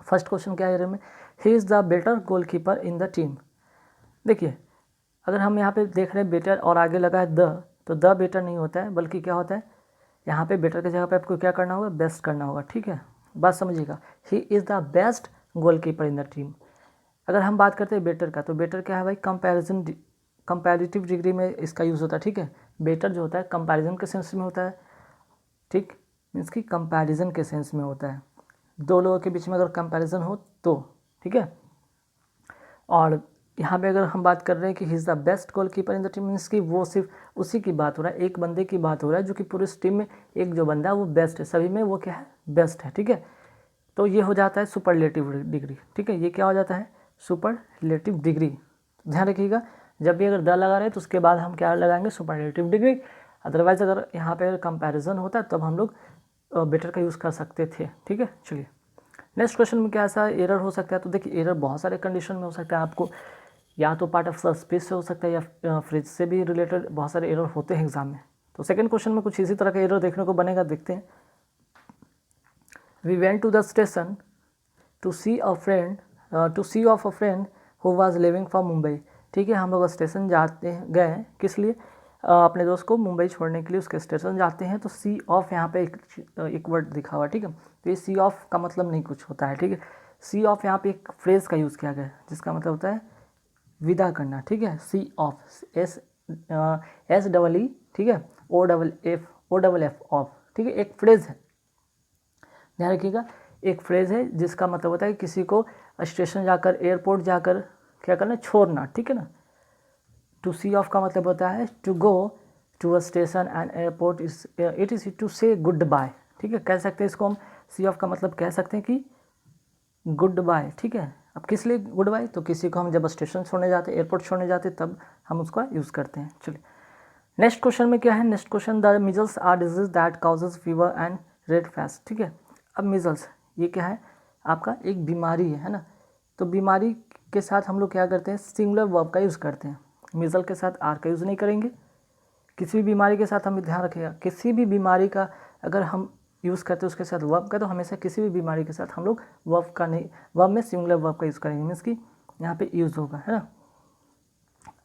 First question क्या है error में, he is the better goalkeeper in the team. देखिए अगर हम यहाँ पे देख रहे हैं बेटर और आगे लगा है द, तो द बेटर नहीं होता है, बल्कि क्या होता है यहाँ पे बेटर की जगह पे आपको क्या करना होगा, बेस्ट करना होगा। ठीक है, बात समझिएगा, he is the best goalkeeper in the team. अगर हम बात करते हैं बेटर का, तो बेटर क्या है भाई, कंपैरेटिव डिग्री में इसका यूज़ होता है। ठीक है, बेटर जो होता है कंपैरिजन के सेंस में होता है। ठीक, मीन्स कि कंपैरिजन के सेंस में होता है, दो लोगों के बीच में अगर कंपैरिजन हो तो। ठीक है, और यहाँ पे अगर हम बात कर रहे हैं कि he is the best goalkeeper in the team, means कि वो सिर्फ उसी की बात हो रहा है, एक बंदे की बात हो रहा है जो कि पूरी टीम में एक जो बंदा है वो बेस्ट है, सभी में वो क्या है, बेस्ट है। ठीक है, तो ये हो जाता है सुपरलेटिव डिग्री। ठीक है, ये क्या हो जाता है, सुपरलेटिव डिग्री। ध्यान रखिएगा, जब भी अगर द लगा रहे हैं तो उसके बाद हम क्या लगाएंगे, सुपरलेटिव डिग्री। अदरवाइज अगर यहाँ पे कंपैरिजन होता है तब हम लोग बेटर का यूज़ कर सकते थे। ठीक है, चलिए नेक्स्ट क्वेश्चन में क्या ऐसा एरर हो सकता है। तो देखिए एरर बहुत सारे कंडीशन में हो सकता है, आपको या तो पार्ट ऑफ स्पेस से हो सकता है या फ्रिज से भी रिलेटेड बहुत सारे एरर होते हैं एग्जाम में। तो सेकंड क्वेश्चन में कुछ इसी तरह का एरर देखने को बनेगा, देखते हैं। We went to the station to see off a friend who was living from Mumbai. ठीक है, हम लोग स्टेशन जाते हैं, गए किस लिए, अपने दोस्त को मुंबई छोड़ने के लिए उसके स्टेशन जाते हैं। तो सी ऑफ यहाँ पे एक वर्ड दिखा हुआ है। ठीक है, तो ये सी ऑफ का मतलब नहीं कुछ होता है। ठीक है, सी ऑफ यहाँ पे एक फ्रेज का यूज़ किया गया है जिसका मतलब होता है विदा करना। ठीक है, सी ऑफ, एस डबल ई, ठीक है, ओ डबल एफ ऑफ। ठीक है, एक फ्रेज है, ध्यान रखिएगा, एक फ्रेज है जिसका मतलब होता है किसी को स्टेशन जाकर, एयरपोर्ट जाकर क्या करना, छोड़ना। ठीक है ना, टू सी ऑफ का मतलब होता है to go to a station and airport it is to say goodbye. ठीक है, कह सकते हैं इसको हम, सी ऑफ का मतलब कह सकते हैं कि गुड बाय। ठीक है, अब किस लिए गुड बाय, तो किसी को हम जब स्टेशन छोड़ने जाते, एयरपोर्ट छोड़ने जाते तब हम उसका यूज़ करते हैं। चलिए नेक्स्ट क्वेश्चन में क्या है, next question, the measles are disease that causes fever and red face. ठीक है, अब मिजल्स ये क्या है, आपका एक बीमारी है ना, तो बीमारी के साथ हम लोग क्या करते हैं, सिंगुलर वर्ब का यूज़ करते हैं। मिजल के साथ आर का यूज़ नहीं करेंगे। किसी भी बीमारी के साथ हम ध्यान रखिएगा, किसी भी बीमारी का अगर हम यूज़ करते हैं उसके साथ वर्ब का, तो हमेशा किसी भी बीमारी के साथ हम लोग वर्ब का नहीं, वर्ब में सिंगुलर वर्ब का यूज़ करेंगे, मीन्स कि यहाँ पे यूज़ होगा, है ना,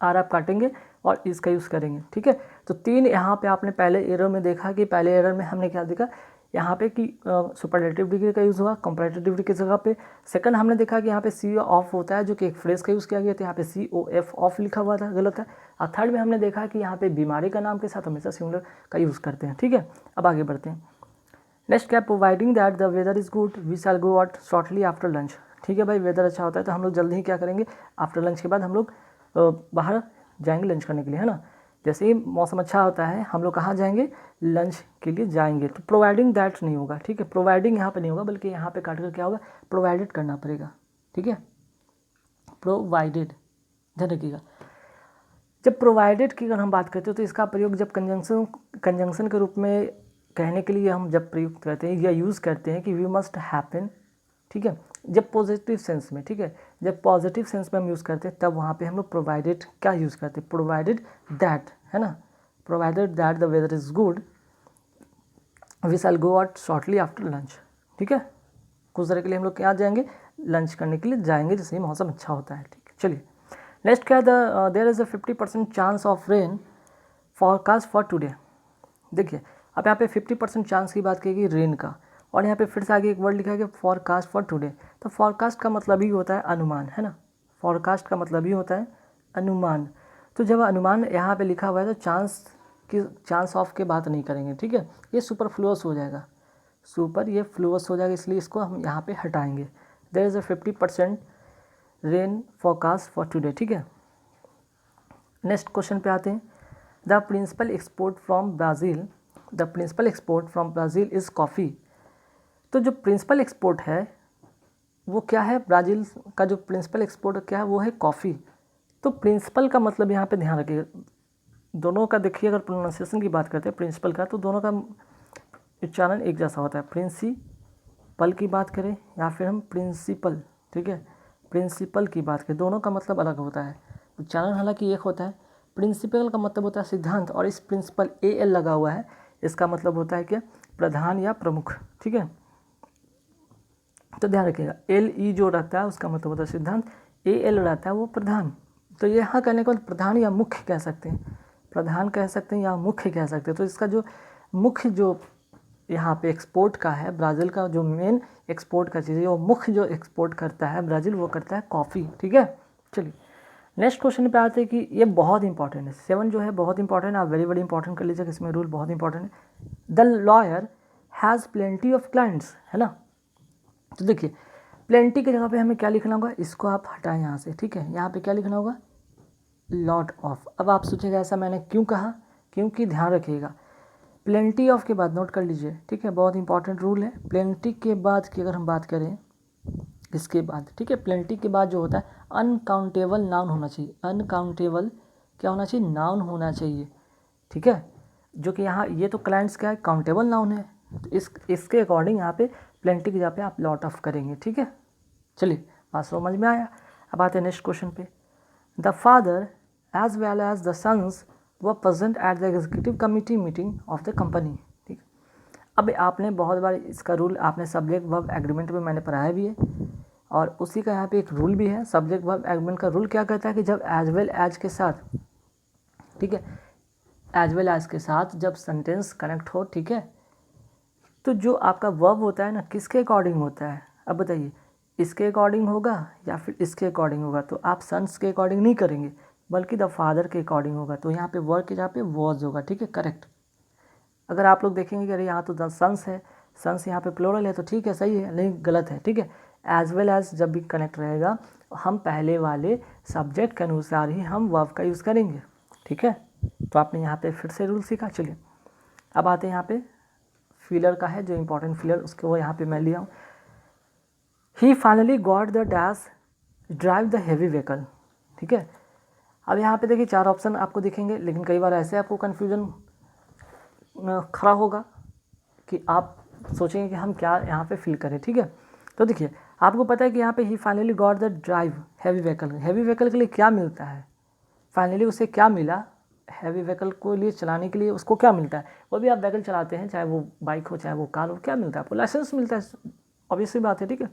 आर आप काटेंगे और इसका यूज़ करेंगे। ठीक है, तो तीन यहाँ पे आपने पहले एरर में देखा कि पहले एरर में हमने क्या देखा यहाँ पे कि सुपरलेटिव डिग्री का यूज़ हुआ कंपैरेटिव डिग्री की जगह पे। सेकंड हमने देखा कि यहाँ पे सी ऑफ होता है जो कि एक फ्रेज का यूज़ किया गया था, यहाँ पे सी ओ एफ ऑफ लिखा हुआ था, गलत है। और थर्ड में हमने देखा कि यहाँ पे बीमारी का नाम के साथ हमेशा सिंगुलर का यूज़ करते हैं। ठीक है, अब आगे बढ़ते हैं। नेक्स्ट क्या, providing that the weather is good we shall go out shortly after lunch. ठीक है भाई, वेदर अच्छा होता है तो हम लोग जल्दी ही क्या करेंगे, आफ्टर लंच के बाद हम लोग बाहर जाएंगे लंच करने के लिए, है ना। जैसे ही मौसम अच्छा होता है हम लोग कहाँ जाएंगे, लंच के लिए जाएंगे। तो प्रोवाइडिंग दैट नहीं होगा। ठीक है, प्रोवाइडिंग यहाँ पे नहीं होगा, बल्कि यहाँ पे काट कर क्या होगा, प्रोवाइडेड करना पड़ेगा। ठीक है, प्रोवाइडेड, ध्यान रखिएगा। जब प्रोवाइडेड की अगर हम बात करते हैं तो इसका प्रयोग जब कंजंक्शन के रूप में कहने के लिए हम जब प्रयुक्त करते हैं या यूज़ करते हैं कि वी मस्ट हैपन। ठीक है, जब पॉजिटिव सेंस में, ठीक है, जब पॉजिटिव सेंस में हम यूज़ करते हैं तब वहाँ पे हम लोग प्रोवाइडेड क्या यूज़ करते हैं, प्रोवाइडेड दैट, है ना, provided that the weather is good we shall go out shortly after lunch. ठीक है, कुछ देर के लिए हम लोग क्या जाएंगे, लंच करने के लिए जाएंगे जैसे ही मौसम अच्छा होता है। ठीक है, चलिए नेक्स्ट क्या है, there is a 50% chance of rain forecast for today. देखिए अब यहाँ पे 50% चांस की बात की गई रेन का, और यहाँ पे फिर से आगे एक वर्ड लिखा है कि फॉरकास्ट फॉर टुडे। तो फॉरकास्ट का मतलब ही होता है अनुमान, है ना, फॉरकास्ट का मतलब ही होता है अनुमान। तो जब अनुमान यहाँ पे लिखा हुआ है तो चांस ऑफ के बात नहीं करेंगे। ठीक है, ये सुपरफ्लुअस हो जाएगा, ये फ्लुअस हो जाएगा, इसलिए इसको हम यहाँ पे हटाएंगे। There is a 50% rain forecast for today. ठीक है, नेक्स्ट क्वेश्चन पे आते हैं। The principal export from Brazil is coffee. तो जो प्रिंसिपल एक्सपोर्ट है वो क्या है, ब्राज़ील का जो प्रिंसिपल एक्सपोर्ट क्या है वो है कॉफ़ी। तो प्रिंसिपल का मतलब यहाँ पे ध्यान रखिएगा, दोनों का देखिए अगर प्रोनाउंसिएशन की बात करते हैं प्रिंसिपल का, तो दोनों का उच्चारण एक जैसा होता है। प्रिंसिपल की बात करें या फिर हम प्रिंसिपल, ठीक है, प्रिंसिपल की बात करें, दोनों का मतलब अलग होता है, उच्चारण हालांकि एक होता है। प्रिंसिपल का मतलब होता है सिद्धांत, और इस प्रिंसिपल AL लगा हुआ है, इसका मतलब होता है क्या, प्रधान या प्रमुख। ठीक है, तो ध्यान रखिएगा एल ई जो रहता है उसका मतलब होता है सिद्धांत, ए एल रहता है वो प्रधान। तो यहाँ कहने को प्रधान या मुख्य कह सकते हैं, प्रधान कह सकते हैं या मुख्य कह सकते हैं। तो इसका जो मुख्य जो यहाँ पे एक्सपोर्ट का है, ब्राज़ील का जो मेन एक्सपोर्ट का चीज़ है, वो मुख्य जो एक्सपोर्ट करता है ब्राज़ील वो करता है कॉफ़ी। ठीक है, चलिए नेक्स्ट क्वेश्चन पे आते हैं कि ये बहुत इंपॉर्टेंट है, 7 जो है बहुत इंपॉर्टेंट है, आप वेरी इंपॉर्टेंट कर लीजिएगा, इसमें रूल बहुत इंपॉर्टेंट है। The lawyer has plenty of clients, है ना। तो देखिए प्लेंटी की जगह पे हमें क्या लिखना होगा, इसको आप हटाएं यहाँ से, ठीक है। यहाँ पे क्या लिखना होगा, लॉट ऑफ। अब आप सोचेगा ऐसा मैंने क्यों कहा, क्योंकि ध्यान रखिएगा प्लेंटी ऑफ के बाद नोट कर लीजिए, ठीक है, बहुत इंपॉर्टेंट रूल है। प्लेंटी के बाद की अगर हम बात करें इसके बाद, ठीक है, प्लेंटी के बाद जो होता है अनकाउंटेबल नाउन होना चाहिए, अनकाउंटेबल क्या होना चाहिए, नाउन होना चाहिए, ठीक है। जो कि यहाँ ये तो क्लाइंट्स क्या है, काउंटेबल नाउन है, तो इसके अकॉर्डिंग यहाँ पे प्लेंटी की जगह पे आप लॉट ऑफ करेंगे, ठीक है। चलिए बात समझ में आया। अब आते हैं नेक्स्ट क्वेश्चन पे। The father as well as the sons were present at the executive committee meeting of the company, ठीक। अब आपने बहुत बार इसका रूल आपने सब्जेक्ट वर्ब एग्रीमेंट में मैंने पढ़ाया भी है, और उसी का यहाँ पे एक रूल भी है। सब्जेक्ट वर्ब एग्रीमेंट का रूल क्या कहता है कि जब एज वेल एज के साथ, ठीक है, एज वेल एज के साथ जब सेंटेंस कनेक्ट हो, ठीक है, तो जो आपका वर्ब होता है ना किसके अकॉर्डिंग होता है, अब बताइए इसके अकॉर्डिंग होगा या फिर इसके अकॉर्डिंग होगा। तो आप सन्स के अकॉर्डिंग नहीं करेंगे बल्कि द फादर के अकॉर्डिंग होगा। तो यहाँ पे वर्ब के जहाँ पे वॉज होगा, ठीक है, करेक्ट। अगर आप लोग देखेंगे कि अरे यहाँ तो द सन्स है, सन्स यहाँ पे प्लूरल है, तो ठीक है सही है, नहीं गलत है, ठीक है। एज वेल एज जब भी कनेक्ट रहेगा हम पहले वाले सब्जेक्ट के अनुसार ही हम वर्ब का यूज़ करेंगे, ठीक है। तो आपने यहाँ पे फिर से रूल सीखा। चलिए अब आते हैं यहाँ पे फीलर का है, जो इंपॉर्टेंट फीलर उसके वो यहाँ पे मैं लिया हूँ। He finally got the dash drive the heavy vehicle, ठीक है। अब यहाँ पे देखिए 4 ऑप्शन आपको दिखेंगे, लेकिन कई बार ऐसे आपको कन्फ्यूजन खड़ा होगा कि आप सोचेंगे कि हम क्या यहाँ पे फिल करें, ठीक है। तो देखिए आपको पता है कि यहाँ पे he finally got the drive heavy vehicle, heavy vehicle के लिए क्या मिलता है, फाइनली उसे क्या मिला, हैवी व्हीकल को लिए चलाने के लिए उसको क्या मिलता है। वो भी आप व्हीकल चलाते हैं, चाहे वो बाइक हो चाहे वो कार हो, क्या मिलता है आपको, लाइसेंस मिलता है, ऑब्वियसली बात है, ठीक है।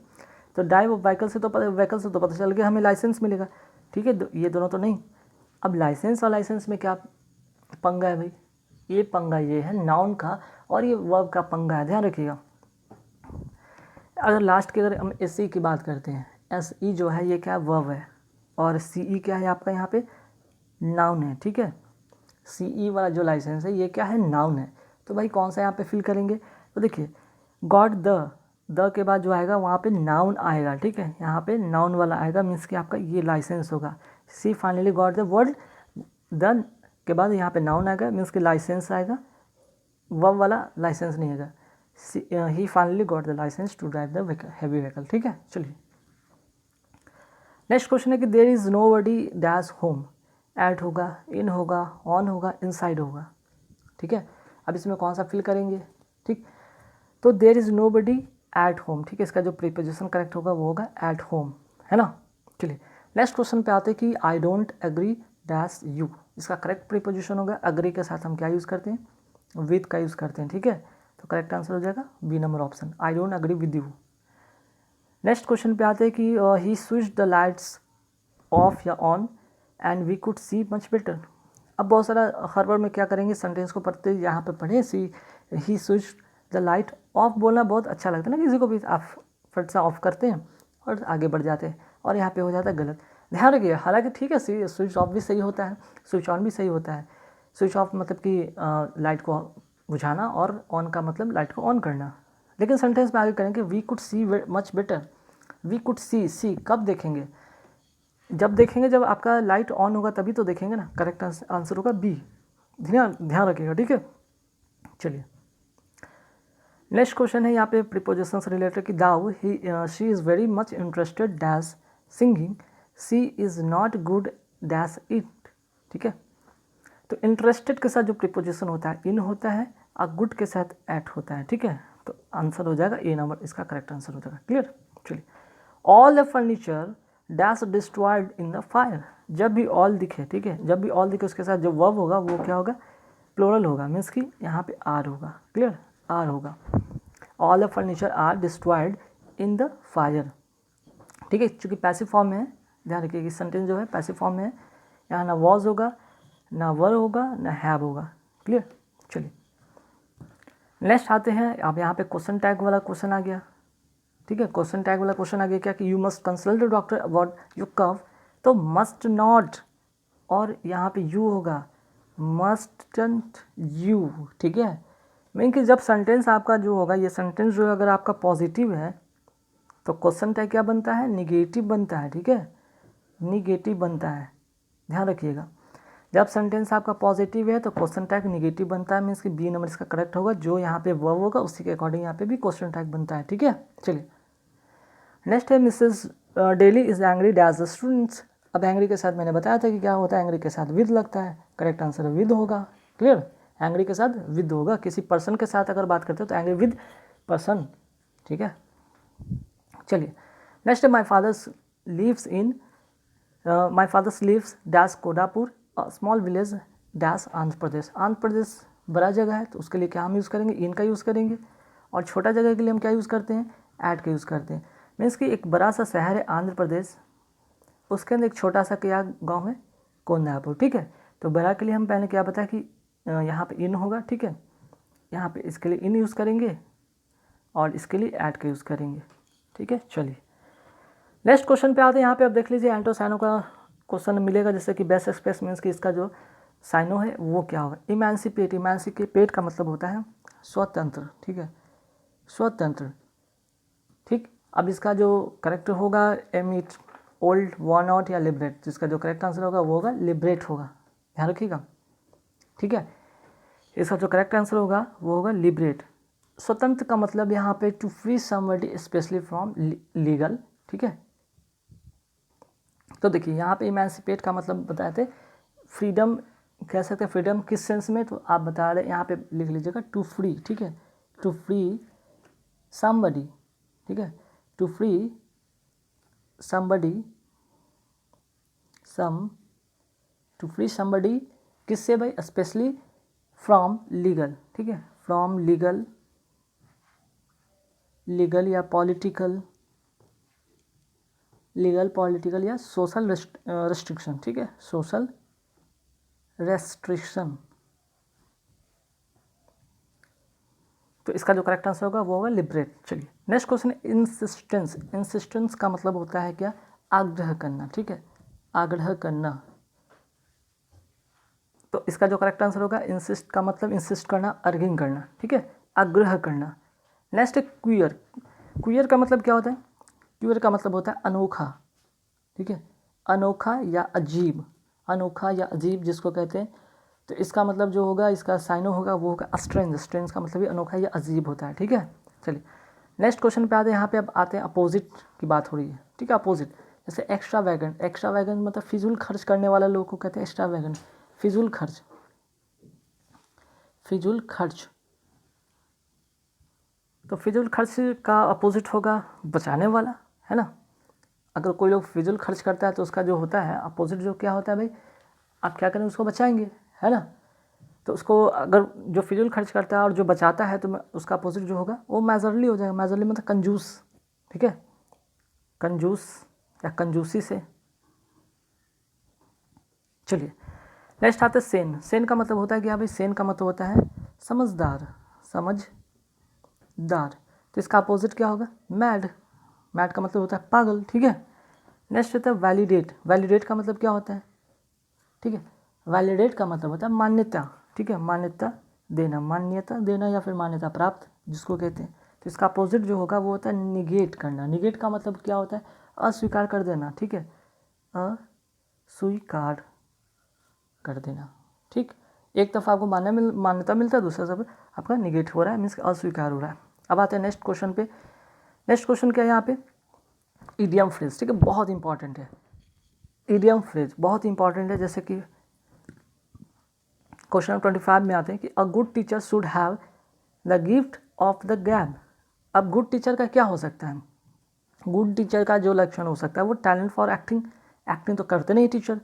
तो ड्राइव व्हीकल से तो पता चल गया हमें लाइसेंस मिलेगा, ठीक है। ये दोनों तो नहीं। अब लाइसेंस और लाइसेंस में क्या पंगा है भाई, ये पंगा ये है नाउन का और ये वर्ब का पंगा है, ध्यान रखिएगा। अगर लास्ट की अगर हम एस ई की बात करते हैं, एस ई जो है ये क्या वर्ब है और सी ई क्या है आपका यहाँ पे नाउन है, ठीक है। सी ई वाला जो लाइसेंस है ये क्या है, नाउन है। तो भाई कौन सा यहाँ पे फिल करेंगे, तो देखिए गॉट द के बाद जो आएगा वहाँ पे नाउन आएगा, ठीक है, यहाँ पे नाउन वाला आएगा, मीन्स कि आपका ये लाइसेंस होगा। She finally got the word, the के बाद यहाँ पे नाउन आएगा, मीन्स कि लाइसेंस आएगा, वर्ब वाला लाइसेंस नहीं आएगा। He finally got the licence to drive the heavy vehicle, ठीक है। चलिए नेक्स्ट क्वेश्चन है कि there is nobody dash home, at होगा, इन होगा, ऑन होगा, इनसाइड होगा, ठीक है। अब इसमें कौन सा फिल करेंगे, ठीक। तो there is nobody at home, ठीक है, इसका जो प्रीपोजिशन करेक्ट होगा वो होगा एट होम, है ना। चलिए नेक्स्ट क्वेश्चन पे आते हैं कि I don't agree dash you, इसका करेक्ट प्रीपोजिशन होगा, अग्री के साथ हम क्या यूज़ करते हैं, विद का यूज़ करते हैं, ठीक है। तो करेक्ट आंसर हो जाएगा B number option, I don't agree with you. Next question पे आते हैं कि he switch the lights off या on and we could see much better. अब बहुत सारा हर बार में क्या करेंगे, सेंटेंस को पढ़ते यहाँ पे पढ़े, सी ही स्विच द लाइट ऑफ बोलना बहुत अच्छा लगता है ना किसी को भी, आप फट से ऑफ करते हैं और आगे बढ़ जाते हैं, और यहाँ पे हो जाता है गलत। ध्यान रखिए हालांकि ठीक है स्विच ऑफ भी सही होता है, स्विच ऑन भी सही होता है। स्विच ऑफ मतलब कि लाइट को बुझाना और ऑन का मतलब लाइट को ऑन करना। लेकिन सेंटेंस में आगे करेंगे we could see much better, we could see कब देखेंगे, जब देखेंगे जब आपका लाइट ऑन होगा तभी तो देखेंगे ना। करेक्ट आंसर होगा बी, ध्यान रखिएगा, ठीक है। चलिए नेक्स्ट क्वेश्चन है यहाँ पे प्रीपोजिशन से रिलेटेड कि though she is very much interested dash singing, she is not good dash it, ठीक है। तो इंटरेस्टेड के साथ जो प्रीपोजिशन होता है इन होता है और गुड के साथ एट होता है, ठीक है। तो आंसर हो जाएगा ए नंबर, इसका करेक्ट आंसर हो जाएगा। क्लियर। चलिए all the furniture dash destroyed in the fire, जब भी ऑल दिखे, ठीक है, जब भी ऑल दिखे उसके साथ जो वर्ब होगा वो क्या होगा, प्लूरल होगा, मीन्स कि यहाँ पे आर होगा। क्लियर, आर होगा। All the furniture are destroyed in the fire. ठीक है, चूँकि पैसिव फॉर्म में है, ध्यान रखिए कि सेंटेंस जो है पैसिव फॉर्म में है, यहाँ ना वॉज होगा, ना वर होगा, ना हैव होगा। क्लियर। चलिए नेक्स्ट आते हैं। अब यहाँ पे क्वेश्चन टैग वाला क्वेश्चन आ गया। ठीक है, क्वेश्चन टैग वाला क्वेश्चन आ गया क्या कि you must consult the doctor about your cough, तो मस्ट नॉट और यहाँ पे यू होगा, मस्टंट यू। ठीक है, मीन कि जब सेंटेंस आपका जो होगा, ये सेंटेंस जो है अगर आपका पॉजिटिव है तो क्वेश्चन टैग क्या बनता है, निगेटिव बनता है। ठीक है, निगेटिव बनता है, ध्यान रखिएगा। जब सेंटेंस आपका पॉजिटिव है तो क्वेश्चन टैग निगेटिव बनता है, मीन्स कि बी नंबर इसका करेक्ट होगा। जो यहाँ पे वर्ब होगा उसी के अकॉर्डिंग यहाँ पे भी क्वेश्चन टैग बनता है। ठीक है, चलिए नेक्स्ट है Mrs Daly is angry dash the students. अब एंग्री के साथ मैंने बताया था कि क्या होता है, एंग्री के साथ विद लगता है, करेक्ट आंसर विद होगा। क्लियर, एंग्री के साथ विद होगा। किसी पर्सन के साथ अगर बात करते हो तो एंग्री विद पर्सन। ठीक है, चलिए नेक्स्ट है my fathers lives in, my fathers lives dash Kodapur small village dash Andhra Pradesh. Andhra Pradesh बड़ा जगह है तो उसके लिए क्या हम यूज़ करेंगे, इन का यूज़ करेंगे, और छोटा जगह के लिए हम क्या यूज़ करते हैं, ऐड का यूज़ करते हैं। मीन्स कि एक बड़ा सा शहर है आंध्र प्रदेश, उसके अंदर एक छोटा सा क्या गांव है, कोंडापुर। ठीक है, तो बड़ा के लिए हम पहले क्या बताया कि यहाँ पे इन होगा। ठीक है, यहाँ पे इसके लिए इन यूज़ करेंगे और इसके लिए ऐड का यूज़ करेंगे। ठीक है, चलिए नेक्स्ट क्वेश्चन पे आते हैं। यहाँ पे अब देख लीजिए एंटो साइनो का क्वेश्चन मिलेगा, जैसे कि बेस्ट एक्सप्रेस मीन्स कि इसका जो साइनो है वो क्या होगा, इमेंसिपेट। इमेंसिपेट का मतलब होता है स्वतंत्र। ठीक है, स्वतंत्र। ठीक, अब इसका जो करेक्ट होगा एमिट, ओल्ड, वर्न आउट या लिबरेट, जिसका जो करेक्ट आंसर होगा वो होगा लिबरेट होगा, ध्यान रखिएगा। ठीक है, इसका जो करेक्ट आंसर होगा वो होगा लिबरेट। स्वतंत्र का मतलब यहाँ पे to free somebody specially from legal. ठीक है, तो देखिए यहाँ पे इमेंसिपेट का मतलब बताए थे फ्रीडम, कह सकते हैं फ्रीडम किस सेंस में, तो आप बता रहे यहाँ पे लिख लीजिएगा टू फ्री। ठीक है, टू फ्री समबडी। ठीक है, to free somebody, to free somebody किससे भाई, स्पेशली फ्रॉम लीगल। ठीक है, फ्रॉम लीगल, लीगल या पॉलिटिकल, लीगल पॉलिटिकल या सोशल रेस्ट्रिक्शन। ठीक है, सोशल रेस्ट्रिक्शन। तो इसका जो करेक्ट आंसर होगा वो होगा लिबरेट। चलिए नेक्स्ट क्वेश्चन है इंसिस्टेंस। इंसिस्टेंस का मतलब होता है क्या, आग्रह करना। ठीक है, आग्रह करना। तो इसका जो करेक्ट आंसर होगा, इंसिस्ट का मतलब इंसिस्ट करना, अर्गिंग करना। ठीक है, आग्रह करना। नेक्स्ट है क्वियर। क्वियर का मतलब क्या होता है, क्वियर का मतलब होता है अनोखा। ठीक है, अनोखा या अजीब, अनोखा या अजीब जिसको कहते हैं। तो इसका मतलब जो होगा, इसका साइनो होगा वो होगा स्ट्रेंज। स्ट्रेंज का मतलब भी अनोखा या अजीब होता है। ठीक है, चलिए नेक्स्ट क्वेश्चन पे आते हैं। यहाँ पे अब आते हैं अपोजिट की बात हो रही है। ठीक है, अपोजिट जैसे एक्स्ट्रा वैगन। एक्स्ट्रा वैगन मतलब फिजूल खर्च करने वाला लोग को कहते हैं एक्स्ट्रा वैगन, फिजूल खर्च, फिजूल खर्च। तो फिजूल खर्च का अपोजिट होगा बचाने वाला, है ना। अगर कोई लोग फिजूल खर्च करता है तो उसका जो होता है अपोजिट जो क्या होता है भाई, आप क्या करें, उसको बचाएंगे, है ना। तो उसको अगर जो फिजूल खर्च करता है और जो बचाता है तो उसका अपोजिट जो होगा वो मेजरली हो जाएगा। मेजरली मतलब कंजूस। ठीक है, कंजूस या कंजूसी से। चलिए नेक्स्ट आता है सेन। सेन का मतलब होता है क्या भाई, सेन का मतलब होता है समझदार, समझदार। तो इसका अपोजिट क्या होगा, मैड। मैड का मतलब होता है पागल। ठीक है, नेक्स्ट होता है वैलिडेट। वैलिडेट का मतलब क्या होता है, ठीक है, वैलिडेट का मतलब होता है मान्यता। ठीक है, मान्यता देना, मान्यता देना या फिर मान्यता प्राप्त जिसको कहते हैं। तो इसका अपोजिट जो होगा वो होता है निगेट करना। निगेट का मतलब क्या होता है, अस्वीकार कर देना। ठीक है, अस्वीकार कर देना। ठीक, एक तरफ आपको मान्यता मिलता है, दूसरा तरफ आपका निगेट हो रहा है, मीन्स अस्वीकार हो रहा है। अब आते हैं नेक्स्ट क्वेश्चन पे। नेक्स्ट क्वेश्चन क्या है यहाँ पे, इडियम फ्रेज। ठीक है, बहुत इंपॉर्टेंट है इडियम फ्रेज, बहुत इंपॉर्टेंट है। जैसे कि क्वेश्चन नंबर 25 में आते हैं कि a good teacher should have the gift of the गैब। अब गुड टीचर का क्या हो सकता है, गुड टीचर का जो लक्षण हो सकता है वो टैलेंट फॉर एक्टिंग। एक्टिंग तो करते नहीं टीचर।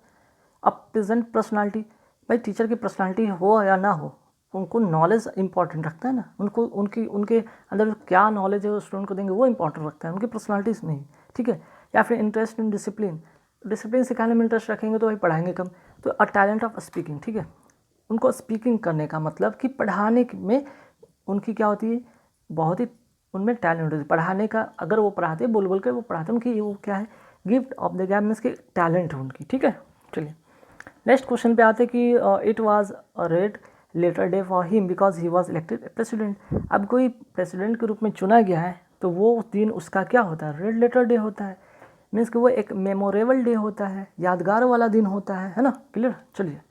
अब प्रेजेंट पर्सनालिटी, भाई टीचर की पर्सनालिटी हो या ना हो, उनको नॉलेज इंपॉर्टेंट रखता है ना, उनको उनके अंदर क्या नॉलेज है वो स्टूडेंट को देंगे वो इंपॉर्टेंट रखता है, उनकी पर्सनालिटीज़ नहीं, ठीक है। या फिर इंटरेस्ट इन डिसिप्लिन, डिसिप्लिन सिखाने में इंटरेस्ट रखेंगे तो वही पढ़ाएंगे कम। तो अ टैलेंट ऑफ स्पीकिंग, ठीक है, उनको स्पीकिंग करने का मतलब कि पढ़ाने में उनकी क्या होती है, बहुत ही उनमें टैलेंट होती है पढ़ाने का। अगर वो पढ़ाते बोल बोल के वो पढ़ाते हैं, उनकी वो क्या है, gift of the gap means के टैलेंट है उनकी, ठीक है। चलिए नेक्स्ट क्वेश्चन पे आते कि it was a red letter day for him because he was elected president. अब कोई प्रेसिडेंट के रूप में चुना गया है तो वो दिन उसका क्या होता है, रेड लेटर डे होता है, मीन्स कि वो एक मेमोरेबल डे होता है, यादगार वाला दिन होता है ना। क्लियर। चलिए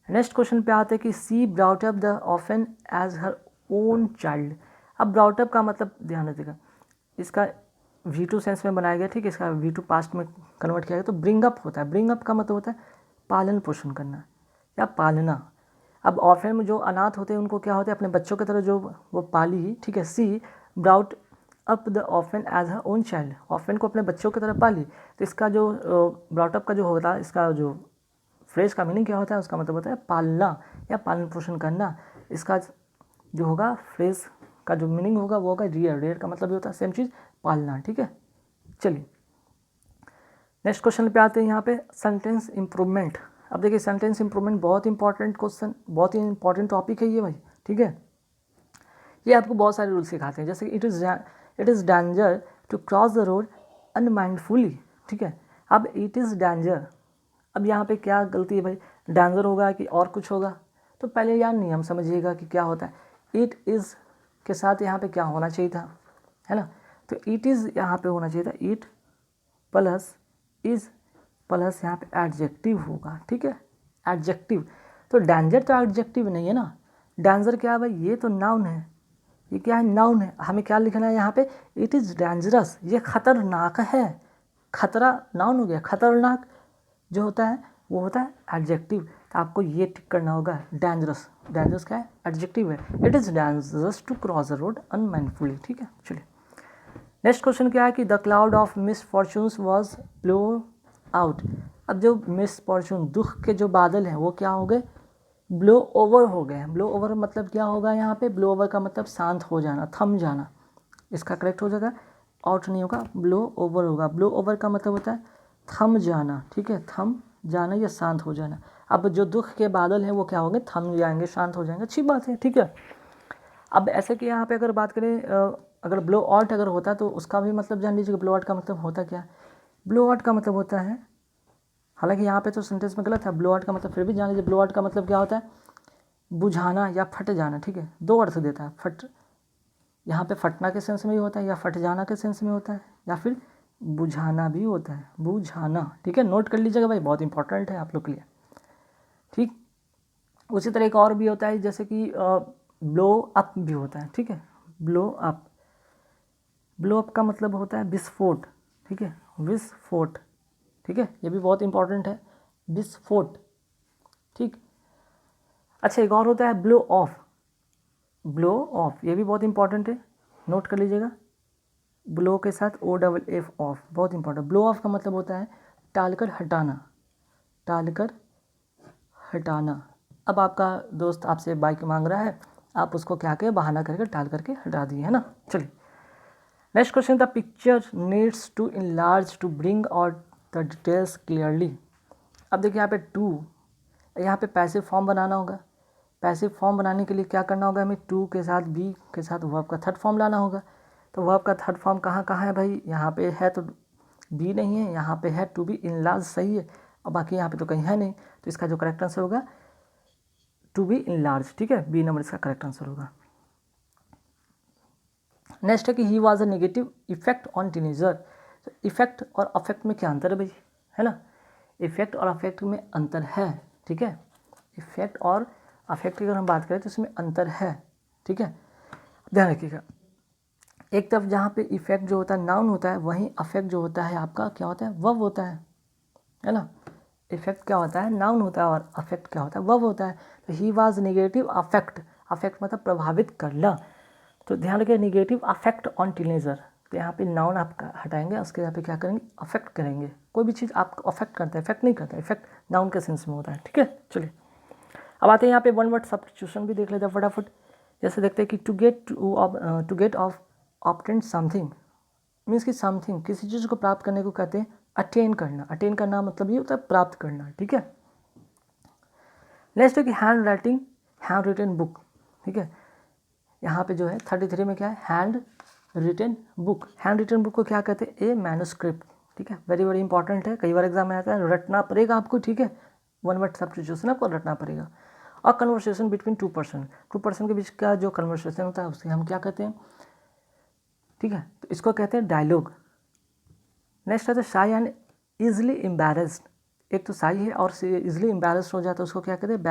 नेक्स्ट क्वेश्चन पे आते हैं कि she brought up the orphan as her own child. अब ब्राउट अप का मतलब ध्यान रखिएगा, इसका V2 सेंस में बनाया गया, ठीक है, इसका V2 पास्ट में कन्वर्ट किया गया तो ब्रिंग अप होता है। ब्रिंग अप का मतलब होता है पालन पोषण करना या पालना। अब ऑर्फन में जो अनाथ होते हैं उनको क्या होता है, अपने बच्चों की तरह जो वो पाली, ठीक है। She brought up the orphan as her own child, orphan को अपने बच्चों की तरह पाली। तो इसका जो ब्राउट अप का जो होता है, इसका जो फ्रेज का मीनिंग क्या होता है, उसका मतलब होता है पालना या पालन पोषण करना। इसका जो होगा फ्रेज का जो मीनिंग होगा वो होगा रियर। रियर का मतलब भी होता है सेम चीज़, पालना, ठीक है। चलिए नेक्स्ट क्वेश्चन पे आते हैं यहाँ पे सेंटेंस इंप्रूवमेंट। अब देखिए सेंटेंस इंप्रूवमेंट बहुत इंपॉर्टेंट क्वेश्चन, बहुत ही इंपॉर्टेंट टॉपिक है ये भाई, ठीक है। ये आपको बहुत सारे रूल सिखाते हैं, जैसे it is danger to cross the road unmindfully, ठीक है। अब इट इज़ डेंजर, अब यहाँ पे क्या गलती है भाई, डेंजर होगा कि और कुछ होगा, तो पहले यार नियम समझिएगा कि क्या होता है। इट इज़ के साथ यहाँ पे क्या होना चाहिए था, है ना, तो इट इज़ यहाँ पे होना चाहिए था, इट प्लस इज़ प्लस यहाँ पे एडजेक्टिव होगा, ठीक है, एडजेक्टिव। तो डेंजर तो एडजेक्टिव नहीं है ना, डेंजर क्या है भाई, ये तो नाउन है, ये क्या है, नाउन है। हमें क्या लिखना है यहाँ पे, इट इज़ डेंजरस, ये खतरनाक है। खतरा नाउन हो गया, खतरनाक जो होता है वो होता है एडजेक्टिव। तो आपको ये टिक करना होगा, डेंजरस, डेंजरस क्या है, एडजेक्टिव है। It is dangerous to cross the road unmindfully, ठीक है। चलिए नेक्स्ट क्वेश्चन क्या है कि the cloud of misfortunes was blow out. अब जो मिसफॉर्चून दुख के जो बादल हैं वो क्या हो गए, ब्लो ओवर हो गए। ब्लो ओवर मतलब क्या होगा यहाँ पे, ब्लो ओवर का मतलब शांत हो जाना, थम जाना, इसका करेक्ट हो जाएगा, आउट नहीं होगा, ब्लो ओवर होगा। ब्लो ओवर का मतलब होता है थम जाना, ठीक है, थम जाना या शांत हो जाना। अब जो दुख के बादल हैं वो क्या होंगे, थम जाएंगे, शांत हो जाएंगे, अच्छी बात है, ठीक है। अब ऐसे कि यहाँ पे अगर बात करें, अगर ब्लो आउट अगर होता तो उसका भी मतलब जान लीजिए, ब्लो आउट का मतलब होता क्या है। ब्लो आउट का मतलब होता है, हालांकि यहाँ पे तो सेंटेंस में गलत है, ब्लो आउट का मतलब फिर भी जान लीजिए, ब्लो आउट का मतलब क्या होता है, बुझाना या फट जाना, ठीक है, दो अर्थ देता है। फट यहाँ पे फटना के सेंस में भी होता है या फट जाना के सेंस में होता है या फिर बुझाना भी होता है, बुझाना, ठीक है, नोट कर लीजिएगा भाई, बहुत इंपॉर्टेंट है आप लोग के लिए, ठीक। उसी तरह एक और भी होता है जैसे कि ब्लो अप भी होता है, ठीक है, ब्लो अप। ब्लो अप का मतलब होता है विस्फोट, ठीक है, विस्फोट, ठीक है, ये भी बहुत इंपॉर्टेंट है, विस्फोट, ठीक। अच्छा एक और होता है ब्लो ऑफ। ब्लो ऑफ ये भी बहुत इंपॉर्टेंट है, नोट कर लीजिएगा, ब्लो के साथ OFF ऑफ, बहुत इंपॉर्टेंट। ब्लो ऑफ का मतलब होता है टालकर हटाना, टालकर हटाना। अब आपका दोस्त आपसे बाइक मांग रहा है, आप उसको क्या करें, बहाना करके टाल करके हटा दिए, है ना। चलिए next question, the picture needs to enlarge to bring out the details clearly. अब देखिए यहाँ पे टू, यहाँ पे पैसिव फॉर्म बनाना होगा। पैसिव फॉर्म बनाने के लिए क्या करना होगा, हमें टू के साथ बी के साथ वर्ब का थर्ड फॉर्म लाना होगा। तो वर्ब का थर्ड फॉर्म कहाँ कहाँ है भाई, यहाँ पे है तो बी नहीं है, यहाँ पे है टू बी इनलार्ज सही है, और बाकी यहाँ पे तो कहीं है नहीं, तो इसका जो करेक्ट आंसर होगा टू बी इनलार्ज, ठीक है, बी नंबर इसका करेक्ट आंसर होगा। नेक्स्ट है कि he was a negative effect on teenager. Effect और अफेक्ट में क्या अंतर है भाई, है ना, इफेक्ट और अफेक्ट में अंतर है, ठीक है, इफेक्ट और अफेक्ट की अगर हम बात करें तो इसमें अंतर है, ठीक है, ध्यान रखिएगा। एक तरफ जहाँ पे इफेक्ट जो होता है नाउन होता है, वहीं अफेक्ट जो होता है आपका क्या होता है, वर्ब होता है ना। इफेक्ट क्या होता है, नाउन होता है, और अफेक्ट क्या होता है, वर्ब होता है। तो he was negative affect, affect मतलब प्रभावित करना, तो ध्यान रखिए नेगेटिव अफेक्ट ऑन टीनेजर। तो यहाँ पे नाउन आप हटाएंगे, उसके यहाँ पे क्या करेंगे, अफेक्ट करेंगे। कोई भी चीज़ आपको अफेक्ट करता है, इफेक्ट नहीं करता, इफेक्ट नाउन के सेंस में होता है, ठीक है। चलिए अब आते हैं यहाँ पे वन वर्ड सब्स्टिट्यूशन भी देख लेते हैं फटाफट। जैसे देखते हैं कि to get off obtain something means कि समथिंग किसी चीज़ को प्राप्त करने को कहते हैं अटेन करना। अटेन करना मतलब ये होता है प्राप्त करना, ठीक है। नेक्स्ट है कि हैंड रिटन बुक, ठीक है। यहाँ पे जो है 33 में क्या है, handwritten book. Handwritten book को क्या कहते हैं, ए मैन्युस्क्रिप्ट, ठीक है। वेरी वेरी इंपॉर्टेंट है, कई बार एग्जाम में आता है, रटना पड़ेगा आपको, ठीक है। वन वर्ड सब्स्टिट्यूशन आपको रटना पड़ेगा। और कन्वर्सेशन बिटवीन टू पर्सन के बीच का जो कन्वर्सेशन होता है उसे हम क्या कहते हैं, ठीक है, तो इसको कहते हैं डायलॉग। नेक्स्ट है शाई एंड ईजिली एम्बैरेस्ड। एक तो शाई है और इजिली एम्बैरेस्ड हो जाता है, उसको क्या कहते हैं,